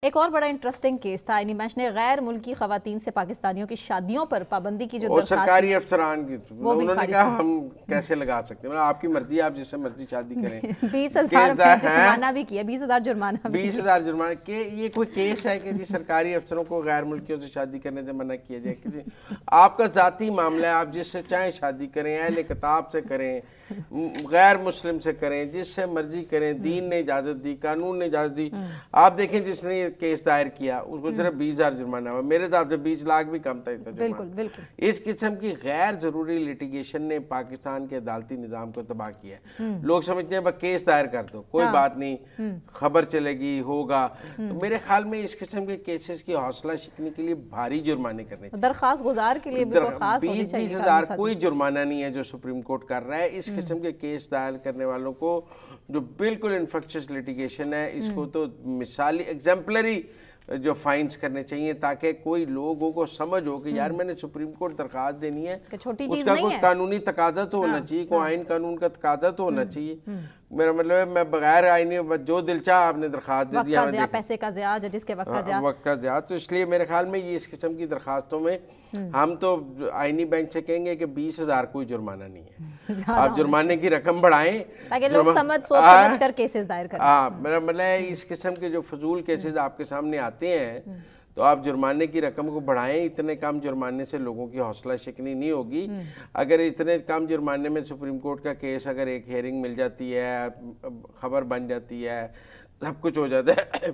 एक और बड़ा इंटरेस्टिंग केस था इनिमैश ने गैर मुल्की खवातीन से पाकिस्तानियों की शादियों पर पाबंदी की जो सरकारी अफसरान की उन्होंने कहा हम कैसे लगा सकते हैं, आपकी मर्जी, आप जिससे मर्जी शादी करें। 20,000 जुर्माना भी किया, 20,000 जुर्माना, 20,000 जुर्माना के ये कोई केस है कि जी सरकारी अफसरों को गैर मुल्कियों से शादी करने से मना किया जाए? किसी आपका जाती मामला है, आप जिससे चाहे शादी करें, अहले किताब से करें, गैर मुस्लिम से करें, जिससे मर्जी करें, दीन ने इजाजत दी, कानून ने इजाजत दी। आप देखें जिसने केस दायर किया उसको सिर्फ 20,000 जुर्माना हुआ, मेरे हिसाब से 20 लाख भी कम था इसका जुर्माना। इस किस्म की गैर जरूरी लिटिगेशन ने पाकिस्तान के अदालती निजाम को तबाह किया है। लोग समझते हैं बस केस दायर कर दो, कोई बात नहीं, खबर चलेगी, होगा। तो मेरे ख्याल में इस किस्म के केसेस की हौसला शिकने के लिए भारी जुर्माने करने चाहिए। दरखास्त गुजार के लिए भी 20,000 कोई जुर्माना नहीं है जो सुप्रीम कोर्ट कर रहा है। इस किस्म के केस दायर करने वालों को जो बिल्कुल इन्फेक्शियस लिटिगेशन है, इसको तो मिसाली एग्जाम्पलरी जो फाइन्स करने चाहिए ताकि कोई लोगों को समझ हो कि यार मैंने सुप्रीम कोर्ट दरखास्त देनी है, उसका कोई कानूनी तकाजा तो होना चाहिए, कोई आइन कानून का तकाजा तो होना चाहिए। मेरा मतलब है मैं बगैर आईनी जो दिल चाह आपने दरखास्त दे दिया, पैसे का ज़िया, जिसके वक्त का ज़िया। तो इसलिए मेरे ख्याल में ये इस किस्म की दरखास्तों में हम तो आईनी बेंच से कहेंगे कि 20,000 कोई जुर्माना नहीं है, आप जुर्माने की रकम बढ़ाएं ताकि लोग समझ कर केसेस दायर करें। मेरा मतलब है इस किस्म के जो फजूल केसेस आपके सामने आते हैं तो आप जुर्माने की रकम को बढ़ाएं। इतने कम जुर्माने से लोगों की हौसला शिकनी नहीं होगी। अगर इतने कम जुर्माने में सुप्रीम कोर्ट का केस अगर एक हेयरिंग मिल जाती है, खबर बन जाती है, सब कुछ हो जाता है,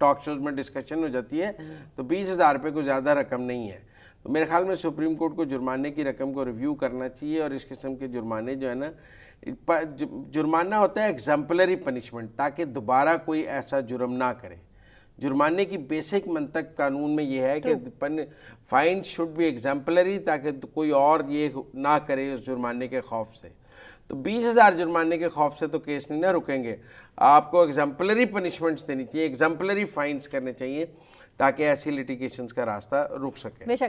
टॉक शोज में डिस्कशन हो जाती है, तो 20,000 रुपये को ज़्यादा रकम नहीं है। तो मेरे ख्याल में सुप्रीम कोर्ट को जुर्माने की रकम को रिव्यू करना चाहिए और इस किस्म के जुर्माने जो है ना, जुर्माना होता है एग्जाम्पलरी पनिशमेंट, ताकि दोबारा कोई ऐसा जुर्म ना करे। जुर्माने की बेसिक मंतक कानून में ये है कि फाइन शुड बी एग्जाम्पलरी, ताकि कोई और ये ना करे उस जुर्माने के खौफ से। तो 20,000 जुर्माने के खौफ से तो केस नहीं ना रुकेंगे, आपको एग्जाम्पलरी पनिशमेंट्स देनी चाहिए, एग्जाम्पलरी फाइन्स करने चाहिए ताकि ऐसी लिटिगेशंस का रास्ता रुक सके। बेशक